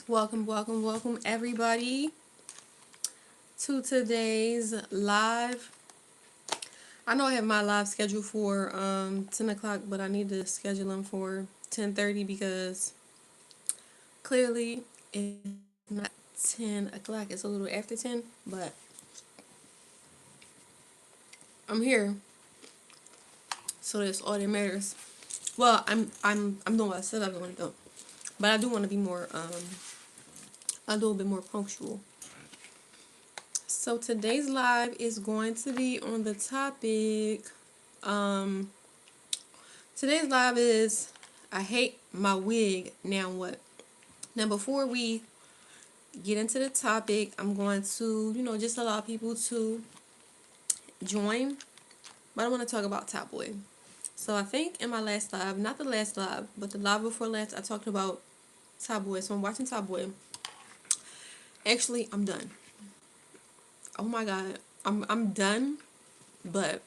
Welcome everybody to today's live. I know I have my live scheduled for 10 o'clock, but I need to schedule them for 10:30 because clearly it's not 10 o'clock. It's a little after 10, but I'm here, so that's all that matters. Well, I'm doing what I said I was going to do, but I do want to be more a little bit more punctual. So today's live is going to be on the topic. Um, Today's live is I hate my wig. Now what? Now before we get into the topic, I'm going to just allow people to join. But I want to talk about Top Boy. So I think in my last live, not the last live, but the live before last, I talked about Top Boy. So I'm watching Top Boy. Actually, I'm done. Oh my god, I'm done. But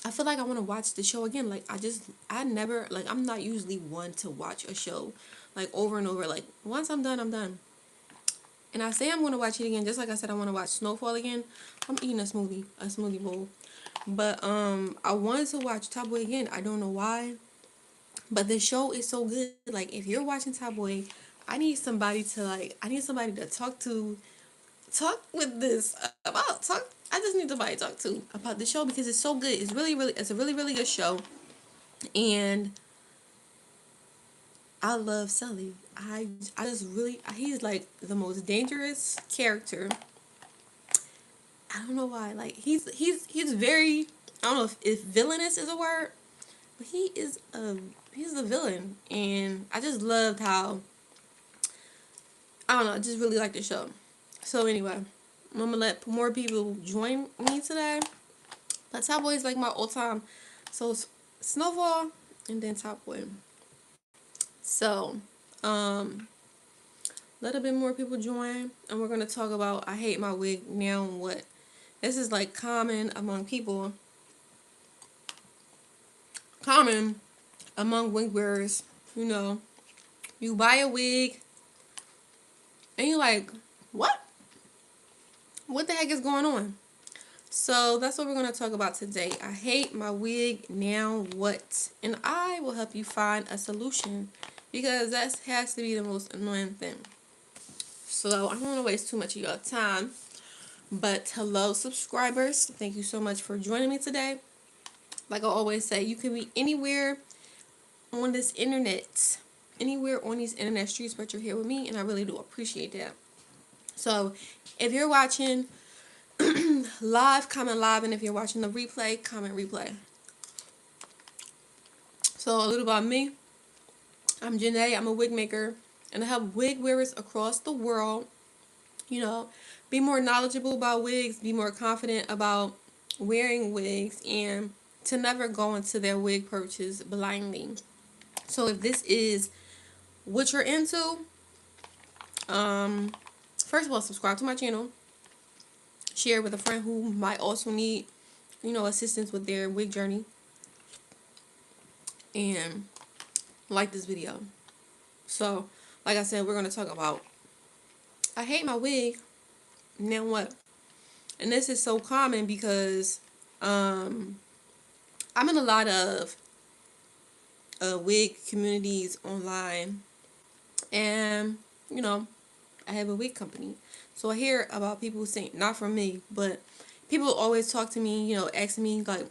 I feel like I want to watch the show again. Like I never, like, I'm not usually one to watch a show like over and over. Like once I'm done, I'm done. And I say I'm going to watch it again, just like I said I want to watch Snowfall again. I'm eating a smoothie bowl. But I wanted to watch Top Boy again. I don't know why, but the show is so good. Like if you're watching Top Boy, I need somebody to talk with this about talk. I just need somebody to talk to about the show because it's so good. It's a really good show, and I love Sully. I just really he's like the most dangerous character. I don't know why. Like he's very, I don't know if villainous is a word, but he's a villain, and I just loved how, I don't know. I just really like the show. So anyway, I'm gonna let more people join me today. But Top Boy is like my all time. So Snowfall and then Top Boy. So let a bit more people join, and we're gonna talk about I hate my wig now and what. This is like common among people. Common among wig wearers. You know, you buy a wig and you're like, what? What the heck is going on? So that's what we're going to talk about today. I hate my wig, now what? And I will help you find a solution because that has to be the most annoying thing. So I don't want to waste too much of your time. But hello, subscribers. Thank you so much for joining me today. Like I always say, you can be anywhere on this internet, anywhere on these internet streets, but you're here with me, and I really do appreciate that. So if you're watching live, comment live, and if you're watching the replay, comment replay. So a little about me. I'm Janae. I'm a wig maker, and I help wig wearers across the world, be more knowledgeable about wigs, be more confident about wearing wigs, and to never go into their wig purchase blindly. So if this is what you're into, first of all, subscribe to my channel. Share with a friend who might also need, assistance with their wig journey. And like this video. So, like I said, we're going to talk about I hate my wig, now what? And this is so common because I'm in a lot of wig communities online. And, I have a wig company. So I hear about people saying, not from me, but people always talk to me, asking me, like,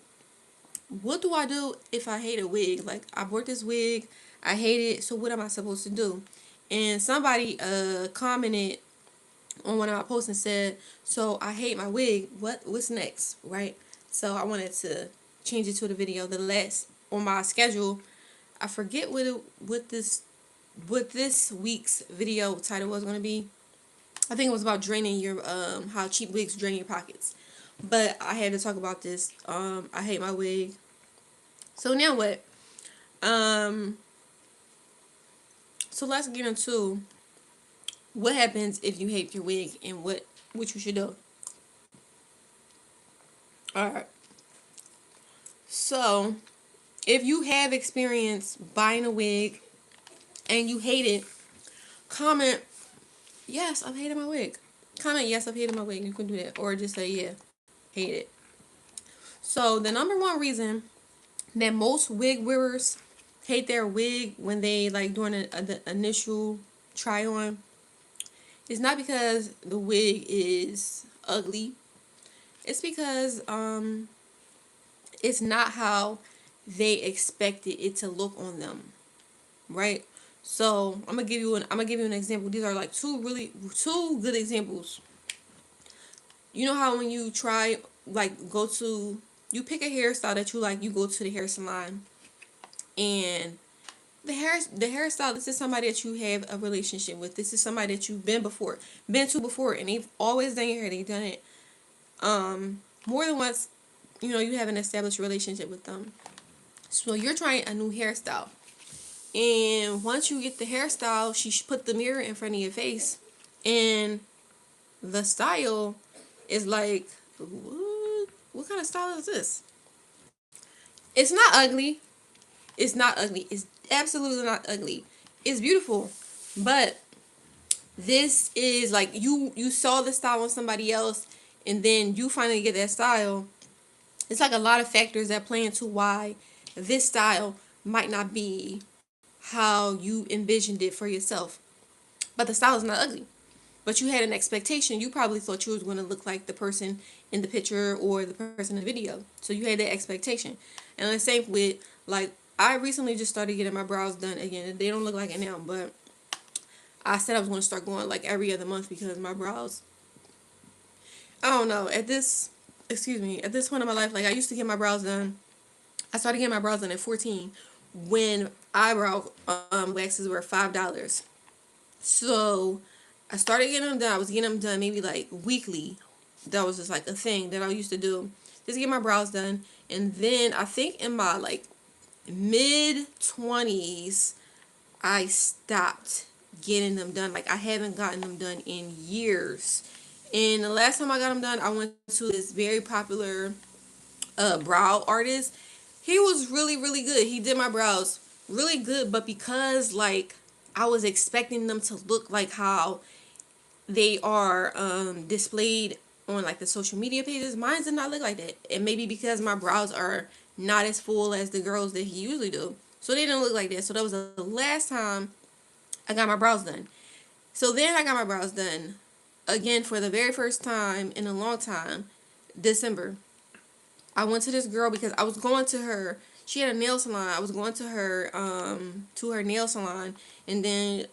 what do I do if I hate a wig? Like, I bought this wig, I hate it, so what am I supposed to do? And somebody commented on one of my posts and said, so I hate my wig, what's next, right? So I wanted to change it to the video. The last on my schedule, I forget what this week's video title was going to be. I think it was about draining your how cheap wigs drain your pockets. But I had to talk about this. I hate my wig. So now what? So let's get into what happens if you hate your wig and what you should do. Alright. So if you have experience buying a wig and you hate it, comment, yes, I've hated my wig. Comment, yes, I've hated my wig. You can do that. Or just say, yeah, hate it. So the number one reason that most wig wearers hate their wig when they like doing the initial try on is not because the wig is ugly. It's because it's not how they expected it to look on them, right? So I'm gonna give you an example. These are like two good examples. You know how when you try like go to you pick a hairstyle that you like, you go to the hair salon, and the hairstyle, this is somebody that you have a relationship with. This is somebody that you've been to before, and they've always done your hair. They've done it more than once. You know, you have an established relationship with them. So you're trying a new hairstyle. And once you get the hairstyle, she put the mirror in front of your face, and the style is like, what kind of style is this? It's not ugly. It's not ugly. It's absolutely not ugly. It's beautiful. But this is like you saw the style on somebody else, and then you finally get that style. It's like a lot of factors that play into why this style might not be how you envisioned it for yourself. But the style is not ugly. But you had an expectation. You probably thought you was going to look like the person in the picture or the person in the video. So you had that expectation. And the same with, like, I recently just started getting my brows done again. They don't look like it now, but I said I was going to start going like every other month because my brows, I don't know, at this point in my life, like I used to get my brows done. I started getting my brows done at 14 when eyebrow waxes were $5. So I started getting them done. I was getting them done maybe like weekly. That was just like a thing that I used to do. Just get my brows done. And then I think in my like mid 20s, I stopped getting them done. Like I haven't gotten them done in years. And the last time I got them done, I went to this very popular brow artist. He was really, really good. He did my brows really good, but because like I was expecting them to look like how they are displayed on like the social media pages, mine did not look like that. And maybe because my brows are not as full as the girls that he usually do, so they didn't look like that. So that was the last time I got my brows done. So then I got my brows done again for the very first time in a long time, December. I went to this girl because I was going to her. She had a nail salon. I was going to her nail salon, and then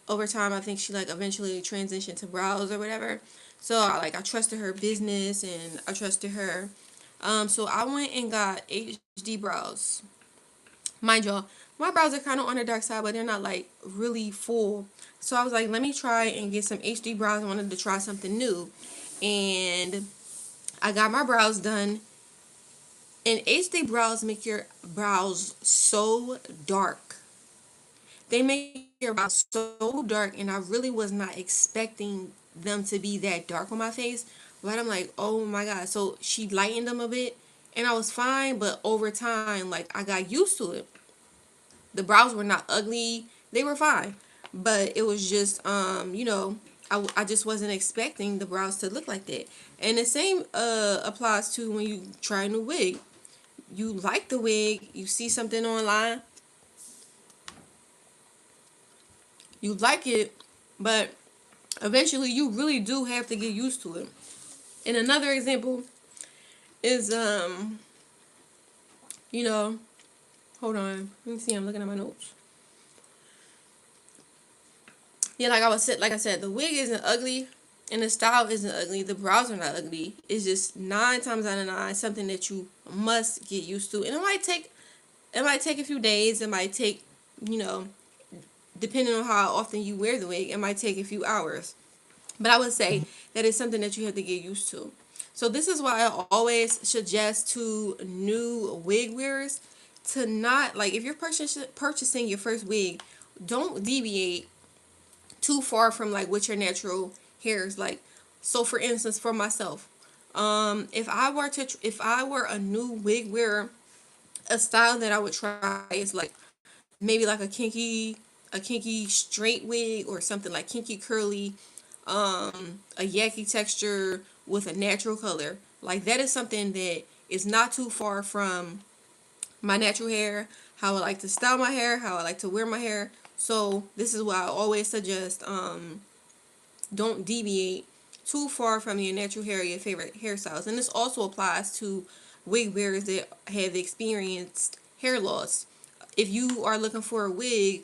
over time, I think she like eventually transitioned to brows or whatever. So I trusted her business and I trusted her. So I went and got HD brows. Mind y'all, my brows are kind of on the dark side, but they're not like really full. So I was like, let me try and get some HD brows. I wanted to try something new, and I got my brows done. And HD brows make your brows so dark. They make your brows so dark, and I really was not expecting them to be that dark on my face. But I'm like, oh my god. So she lightened them a bit, and I was fine. But over time, like I got used to it. The brows were not ugly; they were fine. But it was just, I just wasn't expecting the brows to look like that. And the same applies to when you try a new wig. You like the wig, you see something online, you like it, but eventually you really do have to get used to it. And another example is you know, hold on. Let me see, I'm looking at my notes. Yeah, like I said, the wig isn't ugly and the style isn't ugly. The brows are not ugly. It's just 9 times out of 9 something that you must get used to. And it might take a few days, it might take, you know, depending on how often you wear the wig, it might take a few hours. But I would say that it's something that you have to get used to. So this is why I always suggest to new wig wearers to not, like, if you're purchasing your first wig, don't deviate too far from like what your natural hair is like. So for instance, for myself, if I were a new wig wearer, a style that I would try is like maybe like a kinky a kinky straight wig or something like kinky curly, a yaki texture with a natural color. Like that is something that is not too far from my natural hair, how I like to style my hair, how I like to wear my hair. So this is why I always suggest don't deviate too far from your natural hair or your favorite hairstyles. And this also applies to wig wearers that have experienced hair loss. If you are looking for a wig,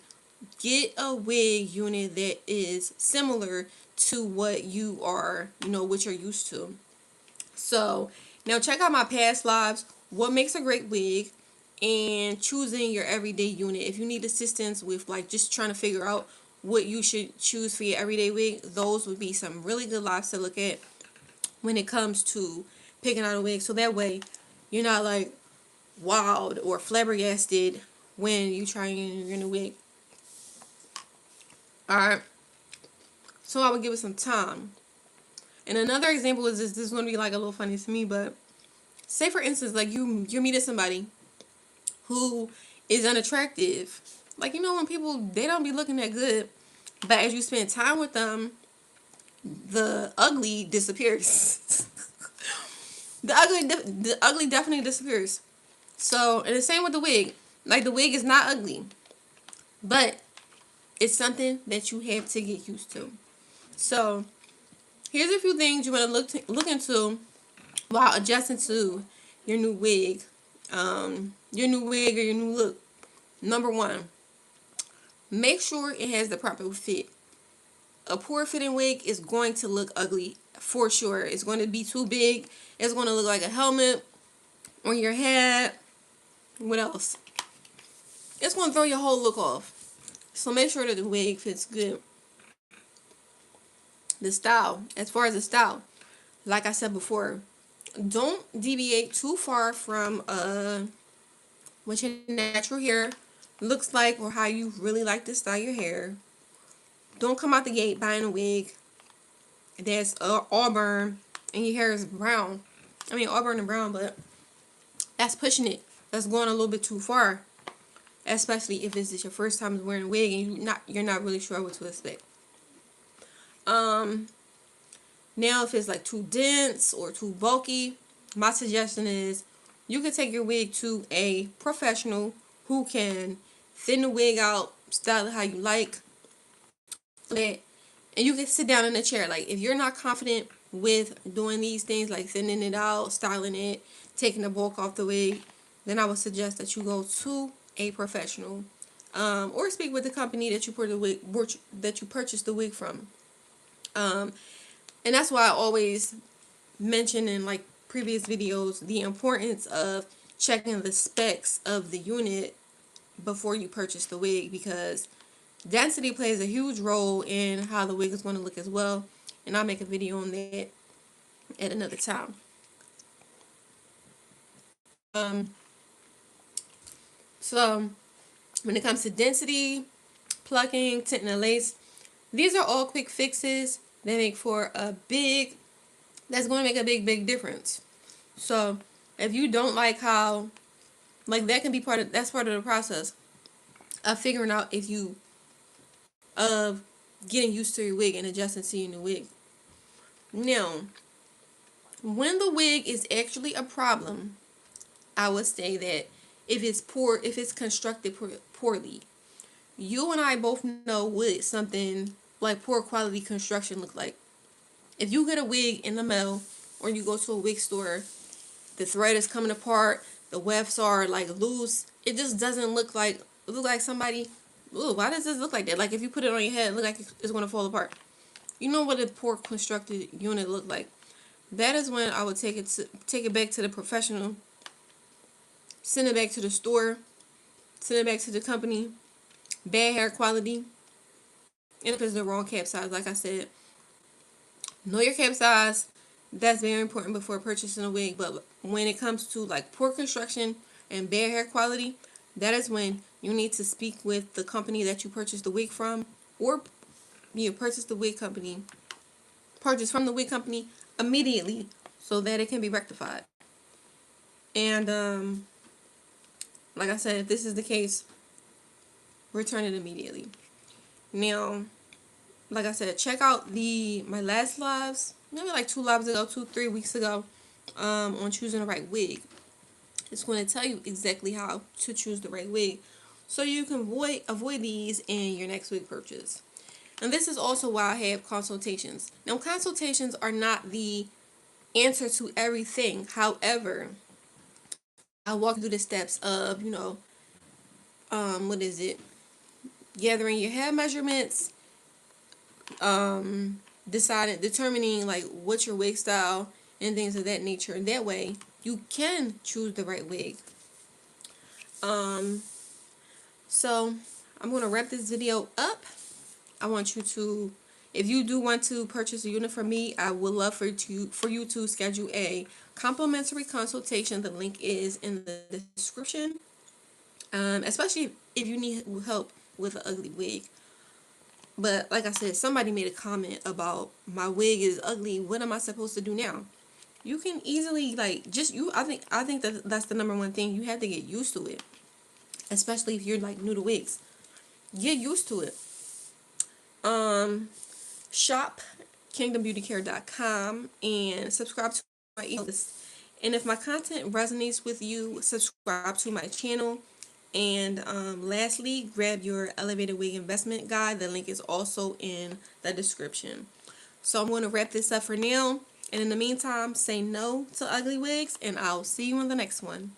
get a wig unit that is similar to what you are, what you're used to. So now check out my past lives, what makes a great wig, and choosing your everyday unit. If you need assistance with like just trying to figure out what you should choose for your everyday wig, those would be some really good lives to look at when it comes to picking out a wig. So that way you're not like wild or flabbergasted when you try your new wig. Alright. So I would give it some time. And another example is this is going to be like a little funny to me, but say for instance, like you're meeting somebody who is unattractive. Like, when people, they don't be looking that good, but as you spend time with them, the ugly disappears. the ugly definitely disappears. So, and the same with the wig. Like, the wig is not ugly, but it's something that you have to get used to. So, here's a few things you want to look into while adjusting to your new wig. Your new wig or your new look. Number one, make sure it has the proper fit. A poor fitting wig is going to look ugly for sure. It's going to be too big. It's going to look like a helmet on your head. What else? It's going to throw your whole look off. So make sure that the wig fits good. The style. As far as the style, like I said before, don't deviate too far from what your natural hair looks like or how you really like to style your hair. Don't come out the gate buying a wig that's auburn and your hair is brown. I mean auburn and brown, but that's pushing it. That's going a little bit too far. Especially if it's your first time wearing a wig and you're not really sure what to expect. Now if it's like too dense or too bulky, my suggestion is you can take your wig to a professional who can thin the wig out, style it how you like, and you can sit down in a chair. Like, if you're not confident with doing these things, like thinning it out, styling it, taking the bulk off the wig, then I would suggest that you go to a professional, or speak with the company that you purchased the wig from. And that's why I always mention in like previous videos the importance of checking the specs of the unit before you purchase the wig, because density plays a huge role in how the wig is going to look as well, and I'll make a video on that at another time. So when it comes to density, plucking, tinting and lace, these are all quick fixes that make for that's going to make a big difference. So if you don't like how, like, that can be that's part of the process of figuring out if you, of getting used to your wig and adjusting to your new wig. Now, when the wig is actually a problem, I would say that if it's constructed poorly, you and I both know what something like poor quality construction look like. If you get a wig in the mail or you go to a wig store, the thread is coming apart, the wefts are like loose, it just doesn't look like somebody, ooh, why does this look like that? Like, if you put it on your head, it look like it's going to fall apart. You know what a poor constructed unit look like. That is when I would take it back to the professional, send it back to the store, send it back to the company. Bad hair quality. And if it's the wrong cap size, like I said, know your cap size. That's very important before purchasing a wig. But when it comes to like poor construction and bad hair quality, that is when you need to speak with the company that you purchased the wig from, or you purchase from the wig company immediately so that it can be rectified. And like I said, if this is the case, return it immediately. Now, like I said, check out my last lives, maybe like 2 lives ago, 3 weeks ago, on choosing the right wig. It's going to tell you exactly how to choose the right wig, so you can avoid these in your next wig purchase. And this is also why I have consultations. Now, consultations are not the answer to everything. However, I walk you through the steps of, what is it? Gathering your hair measurements, determining like what's your wig style and things of that nature. And that way, you can choose the right wig. Um, so I'm gonna wrap this video up. I want you to, if you do want to purchase a unit from me, I would love for you to schedule a complimentary consultation. The link is in the description. Especially if you need help with an ugly wig. But like I said, somebody made a comment about my wig is ugly. What am I supposed to do now? You can easily like just you. I think that that's the number one thing. You have to get used to it, especially if you're like new to wigs. Get used to it. Shop kingdombeautycare.com and subscribe to my email list. And if my content resonates with you, subscribe to my channel. And lastly, grab your elevated wig investment guide. The link is also in the description. So I'm going to wrap this up for now. And in the meantime, say no to ugly wigs, and I'll see you in the next one.